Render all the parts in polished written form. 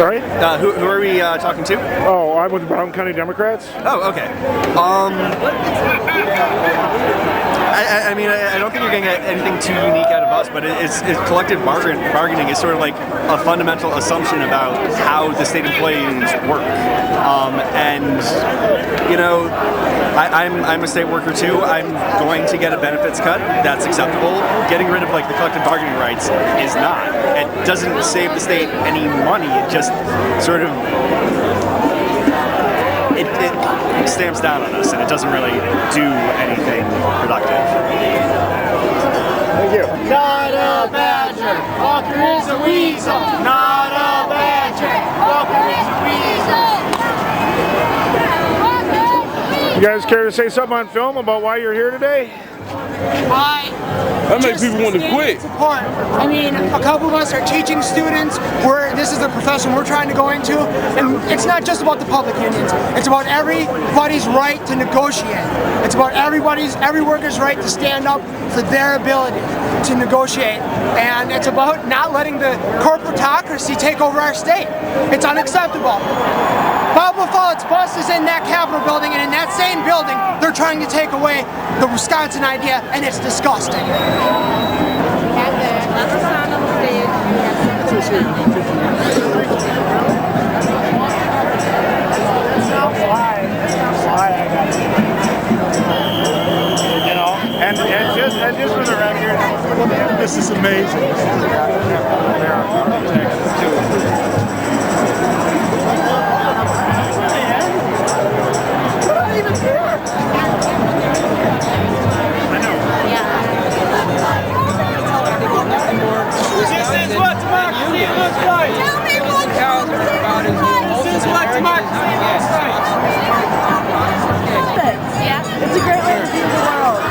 Sorry? Who are we talking to? Oh, I'm with the Brown County Democrats. Oh, okay. I mean, I don't think you're going to get anything too unique out of us, but it's collective bargaining is sort of like a fundamental assumption about how the state employees work. And, you know, I'm a state worker too. I'm going to get a benefits cut. That's acceptable. Getting rid of like the collective bargaining rights is not. It doesn't save the state any money. It just sort of it stamps down on us, and it doesn't really do anything productive. Thank you. Not a badger, Walker is a weasel. Not a badger, Walker is a weasel. You guys care to say something on film about why you're here today? That makes people want to quit. Support. I mean, a couple of us are teaching students. This is the profession we're trying to go into, and it's not just about the public unions. It's about everybody's right to negotiate. It's about every worker's right to stand up for their ability to negotiate, and it's about not letting the corporatocracy take over our state. It's unacceptable. Pablo Follett's bus is in that Capitol building, and in that same building, they're trying to take away the Wisconsin idea, and it's disgusting. You know, and just for the record, this is amazing.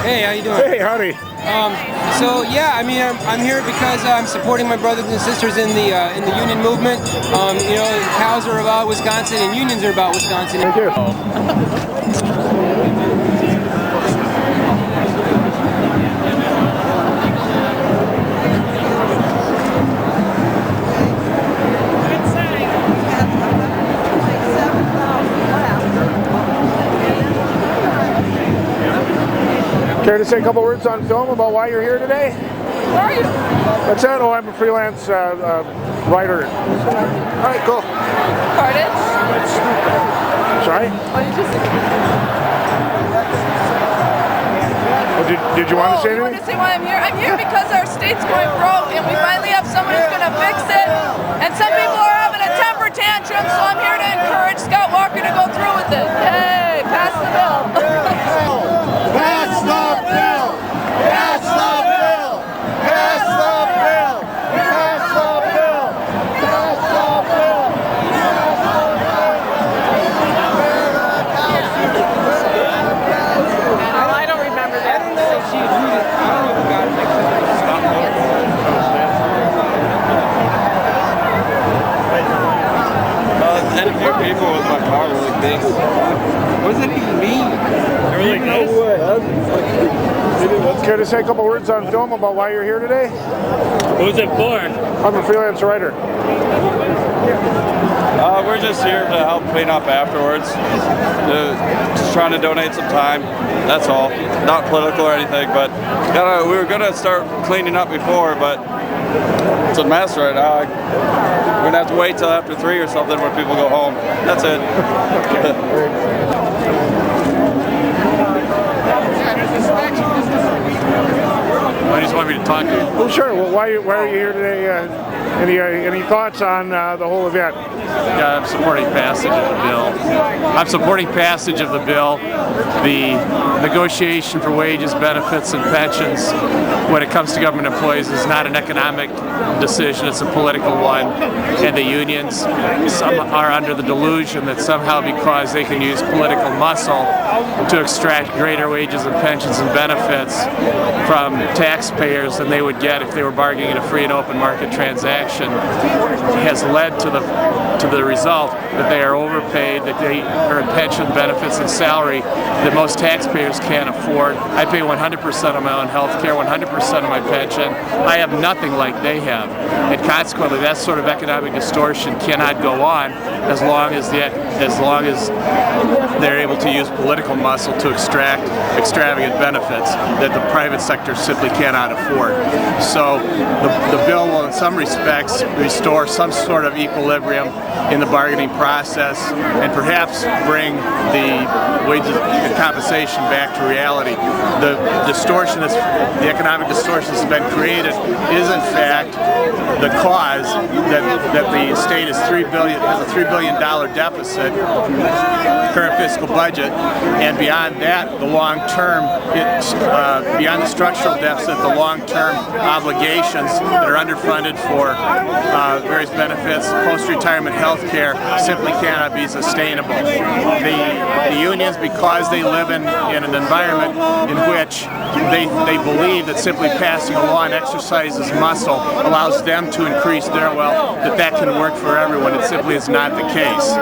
Hey, how you doing? Hey, howdy. So yeah, I mean, I'm here because I'm supporting my brothers and sisters in the union movement. You know, cows are about Wisconsin and unions are about Wisconsin. Thank you. Care to say a couple words on film about why you're here today? Where are you? That's it. Oh, I'm a freelance writer. All right, cool. Pardon? Sorry? What did you say? Oh, did you want to say You anything? want to say why I'm here? I'm here because our state's going broke and we finally have someone who's going to fix it. And some people are having a temper tantrum, so I'm here to encourage Scott Walker to go through with it. Hey, pass the bill. Pass the bill! Pass the bill! Pass the bill! Pass the bill! Pass the bill! I don't remember that. And a few people with my car really big. What does that even mean? They're really nice. Care to say a couple words on film about why you're here today? Who's it for? I'm a freelance writer. We're just here to help clean up afterwards. Just trying to donate some time. That's all. Not political or anything, but we were gonna start cleaning up before, but it's a mess right now. We're gonna have to wait till after 3 or something when people go home. That's it. I just want me to talk to you. Well, sure. Well, why are you here today? Any thoughts on the whole event? Yeah, I'm supporting passage of the bill. I'm supporting passage of the bill. The negotiation for wages, benefits, and pensions when it comes to government employees is not an economic decision, it's a political one. And the unions, some are under the delusion that somehow because they can use political muscle to extract greater wages and pensions and benefits from taxpayers than they would get if they were bargaining in a free and open market transaction. action has led to the result that they are overpaid, that they are in pension benefits and salary that most taxpayers can't afford. I pay 100% of my own health care, 100% of my pension. I have nothing like they have. And consequently, that sort of economic distortion cannot go on as long as they're able to use political muscle to extract extravagant benefits that the private sector simply cannot afford. So the bill will in some respects restore some sort of equilibrium in the bargaining process and perhaps bring the wages and compensation back to reality. The economic distortion that's been created is in fact the cause that the state has a $3 billion deficit, current fiscal budget, and beyond that, the long-term, beyond the structural deficit, the long-term obligations that are underfunded for various benefits, post-retirement health care, simply cannot be sustainable. The unions, because they live in an environment in which they believe that simply passing a law and exercises muscle allows them to increase their wealth, that can work for everyone. It simply is not the case.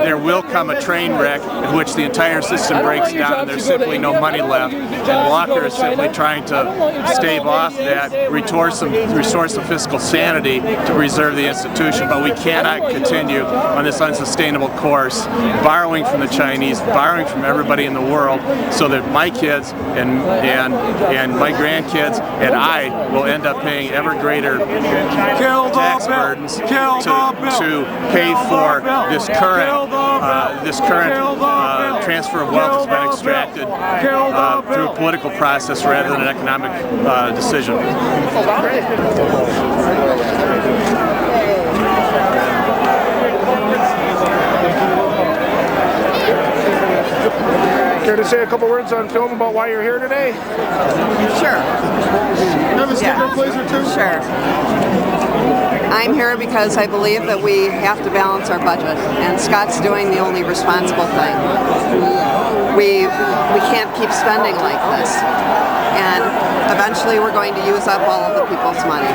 There will come a train wreck in which the entire system breaks down and there's simply no money left. And Walker is simply trying to stave off that, restore some fiscal sanity to preserve the institution. But we cannot continue on this unsustainable course, borrowing from the Chinese, borrowing from everybody in the world, so that my kids and my grandkids and I will end up paying ever greater tax burdens to pay for this current transfer of wealth that's been extracted through a political process rather than an economic decision. Care to say a couple words on film about why you're here today? Sure. Have a sticker, please, or two? Sure. I'm here because I believe that we have to balance our budget, and Scott's doing the only responsible thing. We can't keep spending like this, and eventually we're going to use up all of the people's money.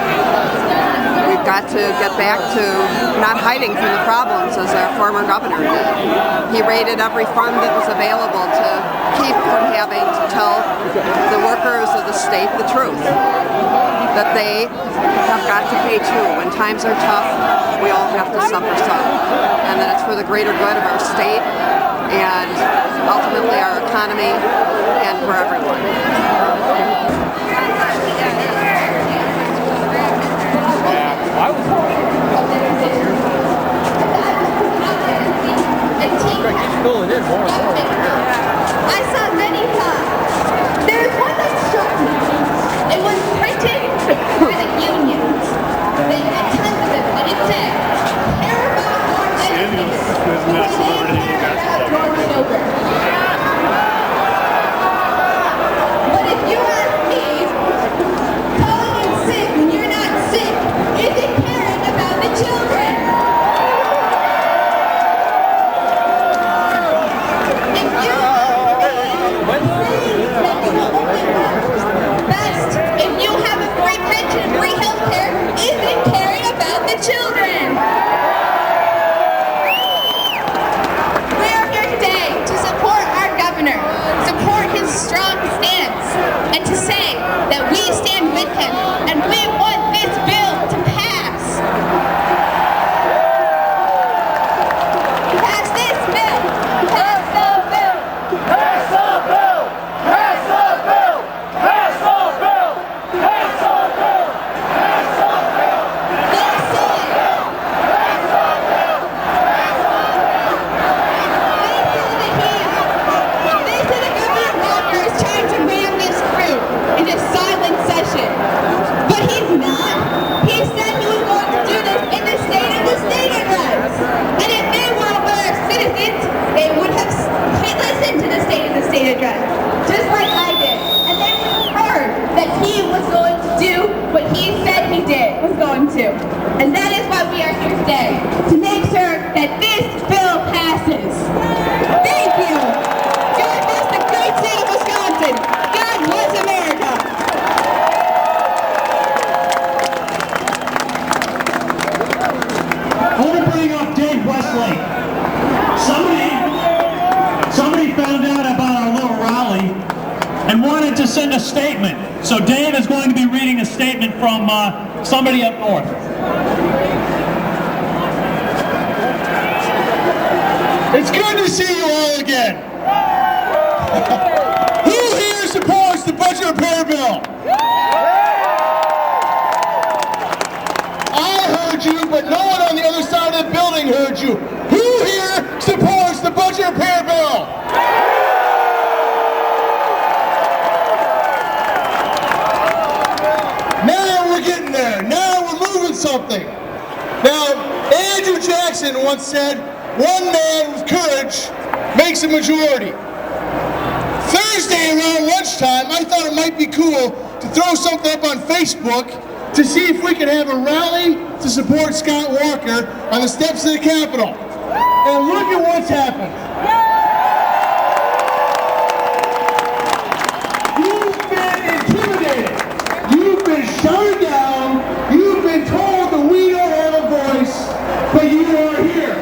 We've got to get back to not hiding from the problems as our former governor did. He raided every fund that was available to keep from having to tell the workers of the state the truth, that they have got to pay too. When times are tough, we all have to suffer some, and that it's for the greater good of our state and ultimately our economy and for everyone. I saw many times. There was one that struck me. It was printed by the unions. They had tons of it, and it said, "Care about your benefits. Care about your children." But if you ask me, calling in sick when you're not sick isn't caring about the children. If you have a free pension, free health care, isn't caring about the children. We are here today to support our governor, support his strong stance, and to say that we stand with him and we want this bill to pass. Pass this bill. Pass the bill. Pass the bill. Pass the bill. Pass the bill. Pass the bill. Pass the bill. They say it. Pass the bill. Pass the bill. They say the governor Walker is trying to ram this through. a statement. So Dave is going to be reading a statement from somebody up north. It's good to see you all again. Who here supports the budget repair bill? I heard you, but no one on the other side of the building heard you. Who here supports the budget repair bill? Now we're getting there. Now we're moving something. Now, Andrew Jackson once said, "One man with courage makes a majority." Thursday around lunchtime, I thought it might be cool to throw something up on Facebook to see if we could have a rally to support Scott Walker on the steps of the Capitol. And look at what's happened. You've been intimidated. You've been shut down. You've been told that we don't have a voice, but you are here.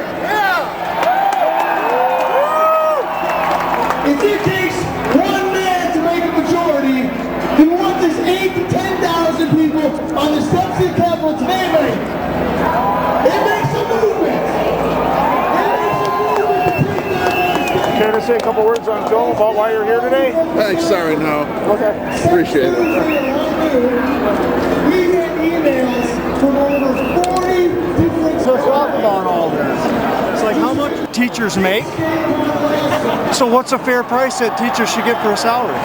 If it takes one man to make a majority, then what does 8 to 10,000 people on the steps of the Capitol today make? It makes a movement. Care to say a couple words on film about why you're here today? Sorry, no. Okay. Appreciate it. We get emails from over 40 different... So talk about all this. It's like how much teachers make. So what's a fair price that teachers should get for a salary?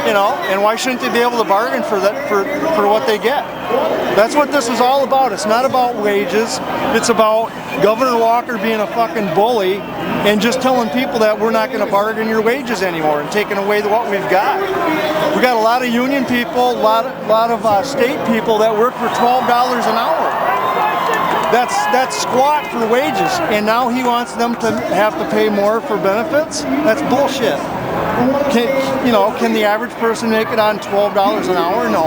You know, and why shouldn't they be able to bargain for that for what they get? That's what this is all about. It's not about wages. It's about Governor Walker being a fucking bully and just telling people that we're not going to bargain your wages anymore and taking away what we've got. We got a lot of union people, a lot of state people that work for $12 an hour. That's squat for wages, and now he wants them to have to pay more for benefits? That's bullshit. Can the average person make it on $12 an hour? No.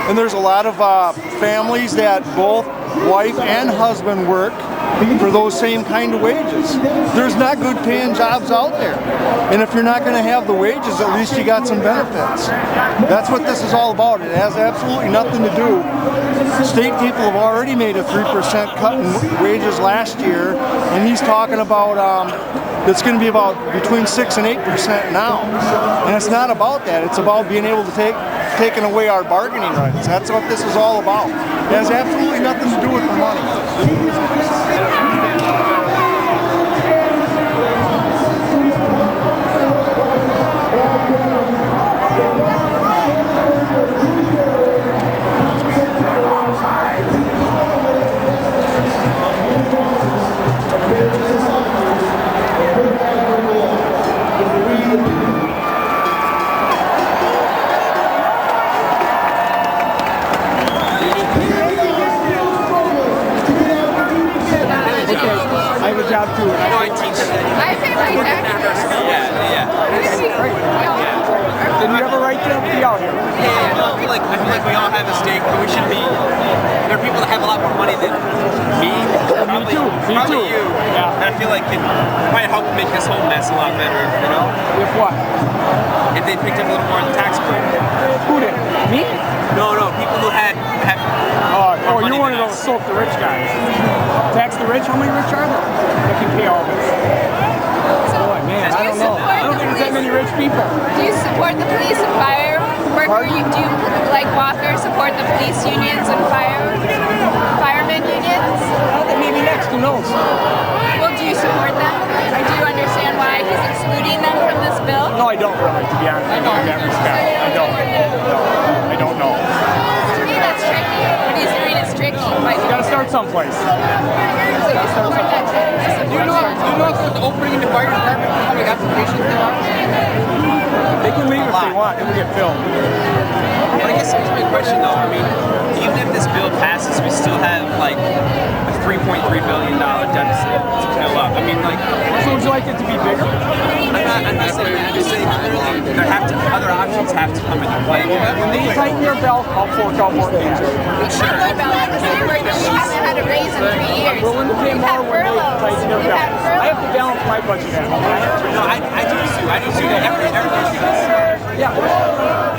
And there's a lot of families that both wife and husband work for those same kind of wages. There's not good paying jobs out there. And if you're not going to have the wages, at least you got some benefits. That's what this is all about. It has absolutely nothing to do. State people have already made a 3% cut in wages last year, and he's talking about it's going to be about between 6 and 8% now. And it's not about that. It's about being able to taking away our bargaining rights. That's what this is all about. It has absolutely nothing to do with the money. I have a job too. I pay my taxes. Then you have a right to be out here. Yeah, I feel like we all have a stake, but we should be. There are people that have a lot more money than me. Probably you. Yeah. And I feel like it might help make this whole mess a lot better. You know? With what? If they picked up a little more on the tax code. Who did? Me? No, people who have. Oh, you're one of those soak the rich guys. Tax the rich? How many rich are there that can pay all this? Oh man, I don't know. I don't think there's that many rich people. Do you support the police and fire worker? Do you, like Walker, support the police unions and firemen unions? Well, then maybe next, who knows? Well, do you support them? Or do you understand why he's excluding them from this bill? No, I don't really, to be honest with you, in that respect. I don't. No, I don't know. To me, that's tricky. What he's doing is tricky. You gotta start someplace. So you support that too? Do you know if it's opening in the fire department, how many applications there are? They can leave if they want, it'll get filled. But I guess here's my question though. I mean, even if this bill passes, we still have like a $3.3 billion deficit to fill up. I mean, like. So would you like it to be bigger? I'm not saying that. I'm just saying other options have to come into play. When they tighten your belt, I'll fork out more things. We should learn about it. We haven't had a raise in 3 years. I'm willing to pay more when they tighten their belt. I have to balance my budget out. No, I do too. I do too. Everybody does. Yeah.